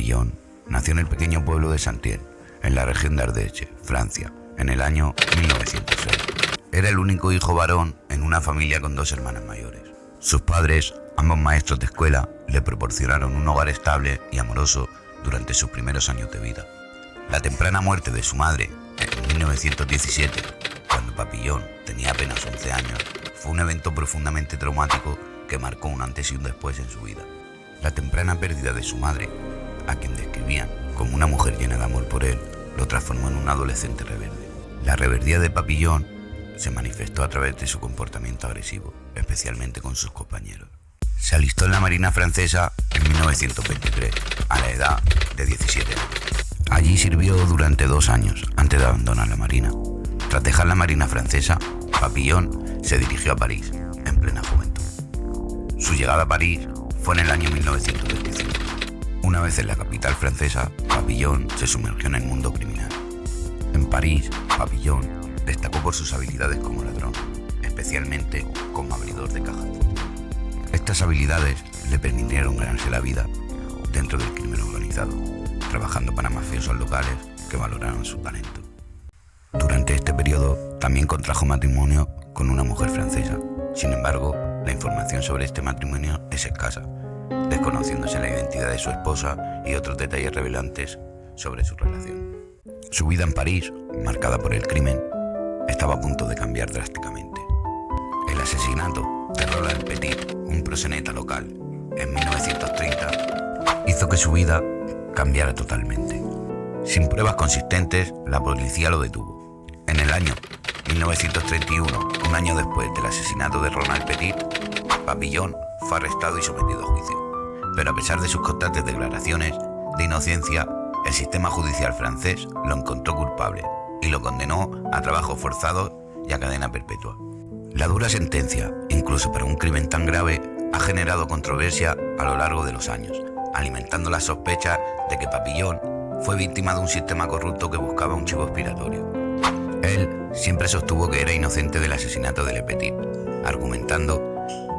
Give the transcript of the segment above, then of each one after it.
Papillon nació en el pequeño pueblo de Saint-Étienne, en la región de Ardèche, Francia, en el año 1906. Era el único hijo varón en una familia con 2 hermanas mayores. Sus padres, ambos maestros de escuela, le proporcionaron un hogar estable y amoroso durante sus primeros años de vida. La temprana muerte de su madre, en 1917, cuando Papillon tenía apenas 11 años, fue un evento profundamente traumático que marcó un antes y un después en su vida. La temprana pérdida de su madre, a quien describían como una mujer llena de amor por él, lo transformó en un adolescente rebelde. La rebeldía de Papillon se manifestó a través de su comportamiento agresivo, especialmente con sus compañeros. Se alistó en la Marina francesa en 1923, a la edad de 17 años. Allí sirvió durante 2 años antes de abandonar la Marina. Tras dejar la Marina francesa, Papillon se dirigió a París, en plena juventud. Su llegada a París fue en el año 1925. Una vez en la capital francesa, Papillon se sumergió en el mundo criminal. En París, Papillon destacó por sus habilidades como ladrón, especialmente como abridor de cajas. Estas habilidades le permitieron ganarse la vida dentro del crimen organizado, trabajando para mafiosos locales que valoraron su talento. Durante este periodo también contrajo matrimonio con una mujer francesa. Sin embargo, la información sobre este matrimonio es escasa, desconociéndose la identidad de su esposa y otros detalles revelantes sobre su relación. Su vida en París, marcada por el crimen, estaba a punto de cambiar drásticamente. El asesinato de Roland Petit, un proxeneta local, en 1930, hizo que su vida cambiara totalmente. Sin pruebas consistentes, la policía lo detuvo. En el año 1931, un año después del asesinato de Roland Petit, Papillon fue arrestado y sometido a juicio. Pero a pesar de sus constantes declaraciones de inocencia, el sistema judicial francés lo encontró culpable y lo condenó a trabajos forzados y a cadena perpetua. La dura sentencia, incluso para un crimen tan grave, ha generado controversia a lo largo de los años, alimentando las sospechas de que Papillon fue víctima de un sistema corrupto que buscaba un chivo expiatorio. Él siempre sostuvo que era inocente del asesinato de Le Petit, argumentando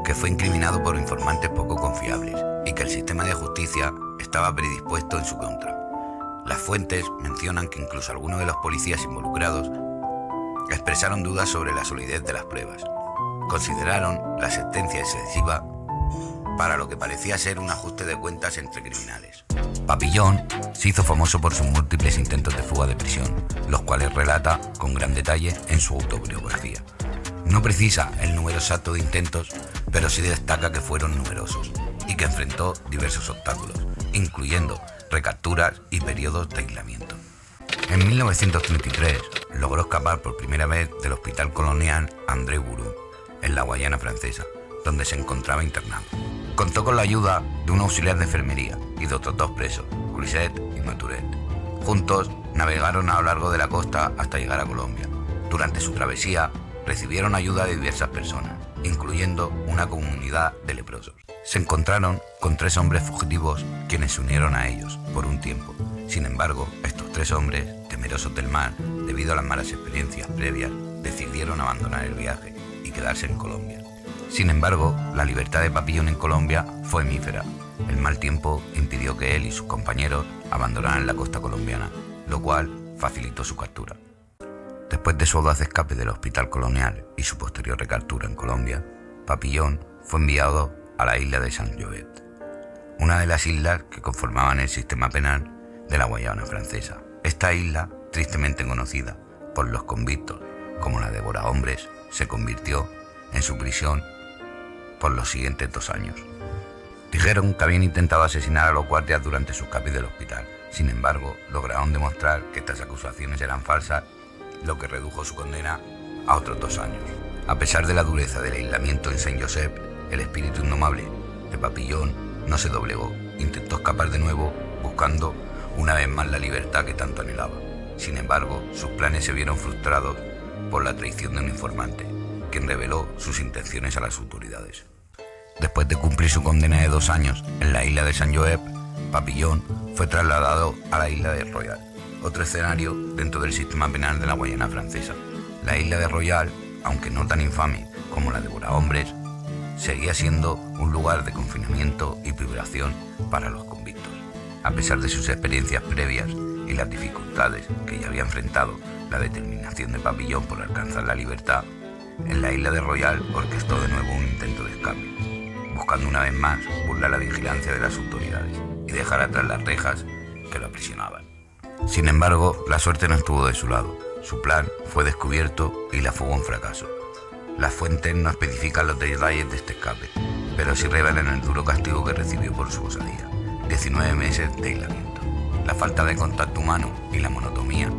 que fue incriminado por informantes poco confiables y que el sistema de justicia estaba predispuesto en su contra. Las fuentes mencionan que incluso algunos de los policías involucrados expresaron dudas sobre la solidez de las pruebas. Consideraron la sentencia excesiva para lo que parecía ser un ajuste de cuentas entre criminales. Papillon se hizo famoso por sus múltiples intentos de fuga de prisión, los cuales relata con gran detalle en su autobiografía. No precisa el número exacto de intentos, pero sí destaca que fueron numerosos y que enfrentó diversos obstáculos, incluyendo recapturas y periodos de aislamiento. En 1933 logró escapar por primera vez del hospital colonial André Bourou, en la Guayana francesa, donde se encontraba internado. Contó con la ayuda de un auxiliar de enfermería y de otros 2 presos, Griset y Maturet. Juntos navegaron a lo largo de la costa hasta llegar a Colombia. Durante su travesía recibieron ayuda de diversas personas, incluyendo una comunidad de leprosos. Se encontraron con 3 hombres fugitivos quienes se unieron a ellos por un tiempo. Sin embargo, estos 3 hombres, temerosos del mar, debido a las malas experiencias previas, decidieron abandonar el viaje y quedarse en Colombia. Sin embargo, la libertad de Papillon en Colombia fue efímera. El mal tiempo impidió que él y sus compañeros abandonaran la costa colombiana, lo cual facilitó su captura. Después de su audaz escape del hospital colonial y su posterior recaptura en Colombia, Papillon fue enviado a la isla de Saint-Jovet, una de las islas que conformaban el sistema penal de la Guayana francesa. Esta isla, tristemente conocida por los convictos como la devorahombres, se convirtió en su prisión por los siguientes 2 años. Dijeron que habían intentado asesinar a los guardias durante su escape del hospital. Sin embargo, lograron demostrar que estas acusaciones eran falsas, lo que redujo su condena a otros 2 años. A pesar de la dureza del aislamiento en Saint-Joseph, el espíritu indomable de Papillon no se doblegó. Intentó escapar de nuevo, buscando una vez más la libertad que tanto anhelaba. Sin embargo, sus planes se vieron frustrados por la traición de un informante, quien reveló sus intenciones a las autoridades. Después de cumplir su condena de 2 años en la isla de Saint-Joseph, Papillon fue trasladado a la isla de Royal, otro escenario dentro del sistema penal de la Guayana francesa. La isla de Royal, aunque no tan infame como la de devorahombres, seguía siendo un lugar de confinamiento y privación para los convictos. A pesar de sus experiencias previas y las dificultades que ya había enfrentado, la determinación de Papillon por alcanzar la libertad, en la isla de Royal orquestó de nuevo un intento de escape, buscando una vez más burlar la vigilancia de las autoridades y dejar atrás las rejas que lo aprisionaban. Sin embargo, la suerte no estuvo de su lado. Su plan fue descubierto y la fuga un fracaso. Las fuentes no especifican los detalles de este escape, pero sí revelan el duro castigo que recibió por su osadía: 19 meses de aislamiento. La falta de contacto humano y la monotonía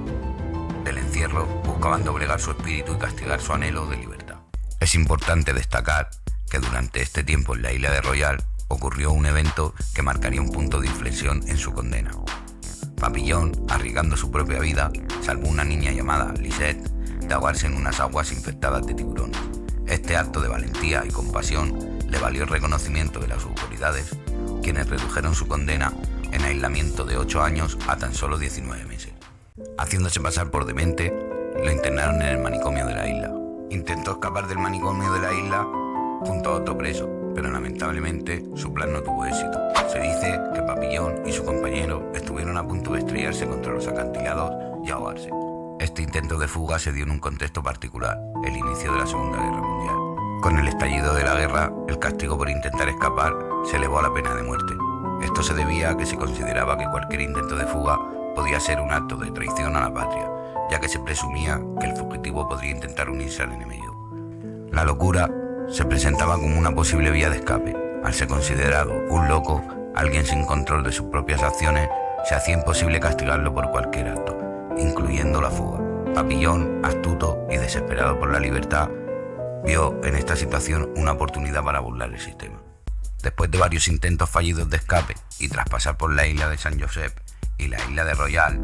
del encierro buscaban doblegar su espíritu y castigar su anhelo de libertad. Es importante destacar que durante este tiempo en la isla de Royal ocurrió un evento que marcaría un punto de inflexión en su condena. Papillon, arriesgando su propia vida, salvó a una niña llamada Lisette de ahogarse en unas aguas infectadas de tiburones. Este acto de valentía y compasión le valió el reconocimiento de las autoridades, quienes redujeron su condena en aislamiento de 8 años a tan solo 19 meses. Haciéndose pasar por demente, lo internaron en el manicomio de la isla. Intentó escapar del manicomio de la isla junto a otro preso, pero lamentablemente su plan no tuvo éxito. Se dice que Papillon y su compañero estuvieron a punto de estrellarse contra los acantilados y ahogarse. Este intento de fuga se dio en un contexto particular, el inicio de la Segunda Guerra Mundial. Con el estallido de la guerra, el castigo por intentar escapar se elevó a la pena de muerte. Esto se debía a que se consideraba que cualquier intento de fuga podía ser un acto de traición a la patria, ya que se presumía que el fugitivo podría intentar unirse al enemigo. La locura se presentaba como una posible vía de escape. Al ser considerado un loco, alguien sin control de sus propias acciones, se hacía imposible castigarlo por cualquier acto, incluyendo la fuga. Papillon, astuto y desesperado por la libertad, vio en esta situación una oportunidad para burlar el sistema. Después de varios intentos fallidos de escape y tras pasar por la isla de San Josep y la isla de Royal,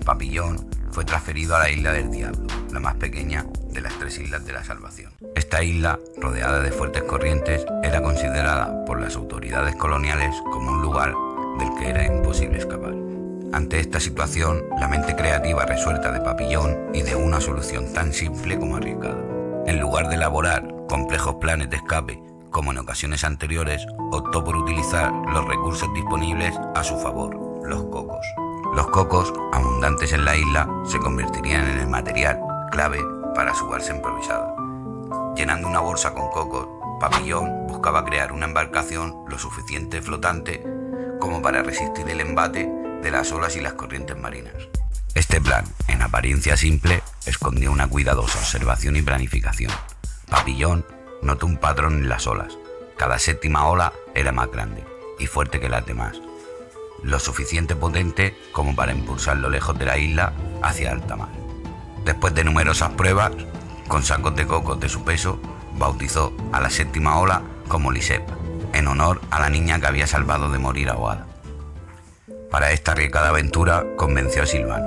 Papillon fue transferido a la isla del Diablo, la más pequeña de las 3 islas de la Salvación. Esta isla, rodeada de fuertes corrientes, era considerada por las autoridades coloniales como un lugar del que era imposible escapar. Ante esta situación, la mente creativa resuelta de Papillon ideó una solución tan simple como arriesgada. En lugar de elaborar complejos planes de escape, como en ocasiones anteriores, optó por utilizar los recursos disponibles a su favor: los cocos. Los cocos, abundantes en la isla, se convertirían en el material clave para su balsa improvisada. Llenando una bolsa con cocos, Papillon buscaba crear una embarcación lo suficiente flotante como para resistir el embate de las olas y las corrientes marinas. Este plan, en apariencia simple, escondía una cuidadosa observación y planificación. Papillon notó un patrón en las olas. Cada séptima ola era más grande y fuerte que las demás, lo suficiente potente como para impulsarlo lejos de la isla hacia alta mar. Después de numerosas pruebas, con sacos de cocos de su peso, bautizó a la séptima ola como Lisette, en honor a la niña que había salvado de morir ahogada. Para esta arriesgada aventura convenció a Sylvain,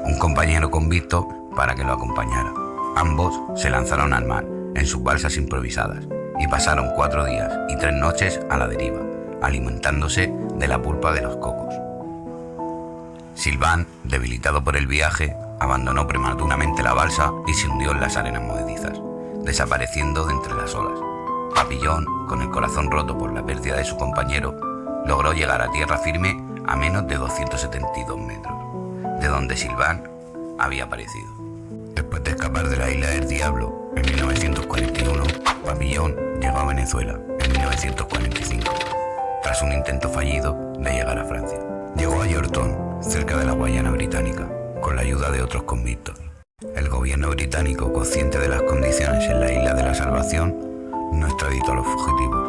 un compañero convicto, para que lo acompañara. Ambos se lanzaron al mar en sus balsas improvisadas y pasaron 4 días y 3 noches a la deriva, alimentándose de la pulpa de los cocos. Sylvain, debilitado por el viaje, abandonó prematuramente la balsa y se hundió en las arenas movedizas, desapareciendo de entre las olas. Papillon, con el corazón roto por la pérdida de su compañero, logró llegar a tierra firme a menos de 272 metros, de donde Sylvain había aparecido. Después de escapar de la isla del Diablo en 1941, Papillon llegó a Venezuela en 1945, tras un intento fallido de llegar a Francia. Llegó a Yorktown, cerca de la Guayana británica, con la ayuda de otros convictos. El gobierno británico, consciente de las condiciones en la isla de la Salvación, no extraditó a los fugitivos,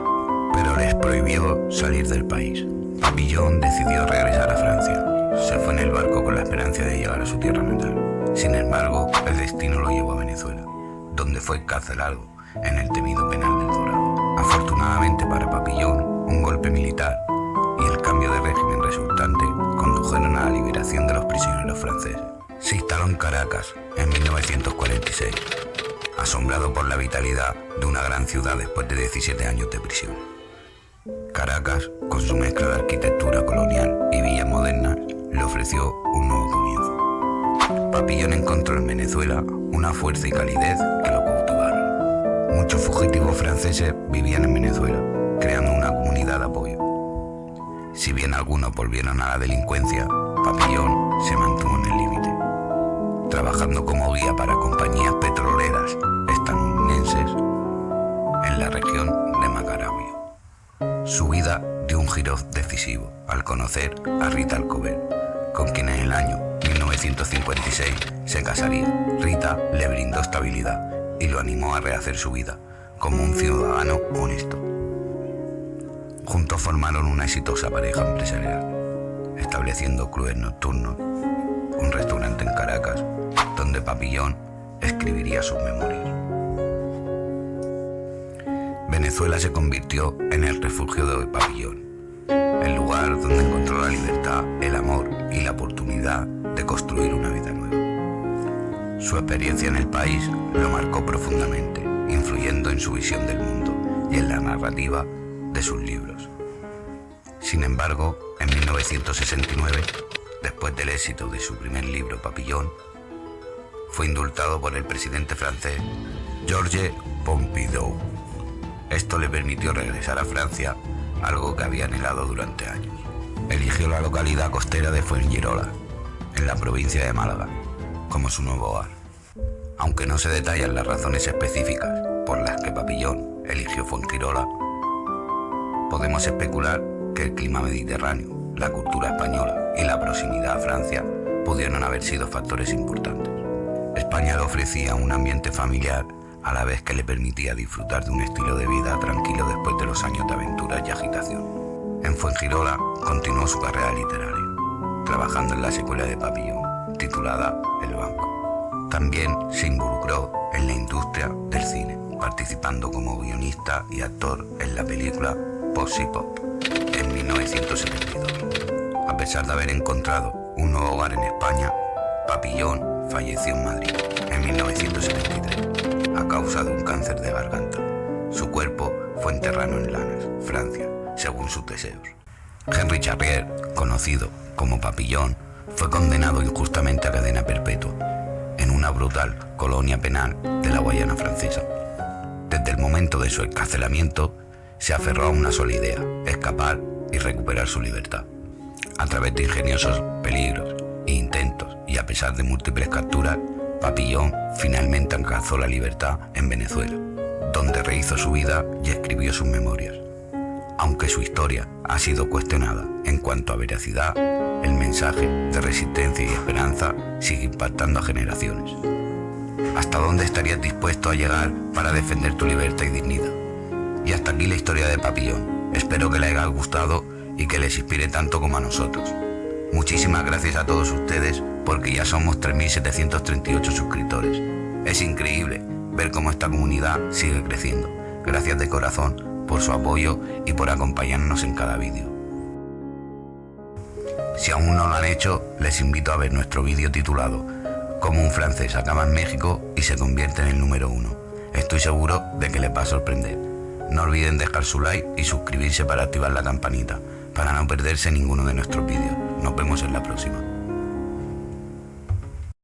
pero les prohibió salir del país. Papillon decidió regresar a Francia. Se fue en el barco con la esperanza de llegar a su tierra natal. Sin embargo, el destino lo llevó a Venezuela, donde fue encarcelado en el temido penal del Dorado. Afortunadamente para Papillon, un golpe militar y el cambio de régimen resultante condujeron a la liberación de los prisioneros franceses. Se instaló en Caracas en 1946, asombrado por la vitalidad de una gran ciudad después de 17 años de prisión. Caracas, con su mezcla de arquitectura colonial y villas modernas, le ofreció un nuevo comienzo. Papillon encontró en Venezuela una fuerza y calidez que lo cautivaron. Muchos fugitivos franceses vivían en Venezuela, creando una comunidad de apoyo. Si bien algunos volvieron a la delincuencia, Papillon se mantuvo en el límite, trabajando como guía para compañías petroleras estadounidenses en la región de Maracaibo. Su vida dio un giro decisivo al conocer a Rita Alcover, con quien en el año 1956 se casaría. Rita le brindó estabilidad y lo animó a rehacer su vida como un ciudadano honesto. Juntos formaron una exitosa pareja empresarial, estableciendo clubes nocturnos, un restaurante en Caracas, donde Papillon escribiría sus memorias. Venezuela se convirtió en el refugio de Papillon, el lugar donde encontró la libertad, el amor y la oportunidad de construir una vida nueva. Su experiencia en el país lo marcó profundamente, influyendo en su visión del mundo y en la narrativa de sus libros. Sin embargo, en 1969, después del éxito de su primer libro, Papillon, fue indultado por el presidente francés Georges Pompidou. Esto le permitió regresar a Francia, algo que había anhelado durante años. Eligió la localidad costera de Fuengirola, en la provincia de Málaga, como su nuevo hogar. Aunque no se detallan las razones específicas por las que Papillon eligió Fuengirola, podemos especular que el clima mediterráneo, la cultura española y la proximidad a Francia pudieron haber sido factores importantes. España le ofrecía un ambiente familiar a la vez que le permitía disfrutar de un estilo de vida tranquilo después de los años de aventuras y agitación. En Fuengirola continuó su carrera literaria, trabajando en la secuela de Papillon, titulada El Banco. También se involucró en la industria del cine, participando como guionista y actor en la película Posse Pop en 1972. A pesar de haber encontrado un nuevo hogar en España, Papillon falleció en Madrid en 1973 a causa de un cáncer de garganta. Su cuerpo fue enterrado en Lanas, Francia, según sus deseos. Henri Charrier, conocido como Papillon, fue condenado injustamente a cadena perpetua en una brutal colonia penal de la Guayana francesa. Desde el momento de su encarcelamiento, se aferró a una sola idea: escapar y recuperar su libertad. A través de ingeniosos peligros e intentos, y a pesar de múltiples capturas, Papillon finalmente alcanzó la libertad en Venezuela, donde rehizo su vida y escribió sus memorias. Aunque su historia ha sido cuestionada en cuanto a veracidad, el mensaje de resistencia y esperanza sigue impactando a generaciones. ¿Hasta dónde estarías dispuesto a llegar para defender tu libertad y dignidad? Y hasta aquí la historia de Papillon. Espero que les haya gustado y que les inspire tanto como a nosotros. Muchísimas gracias a todos ustedes, porque ya somos 3.738 suscriptores. Es increíble ver cómo esta comunidad sigue creciendo. Gracias de corazón por su apoyo y por acompañarnos en cada vídeo. Si aún no lo han hecho, les invito a ver nuestro vídeo titulado Cómo un francés acaba en México y se convierte en el número 1. Estoy seguro de que les va a sorprender. No olviden dejar su like y suscribirse para activar la campanita, para no perderse ninguno de nuestros vídeos. Nos vemos en la próxima.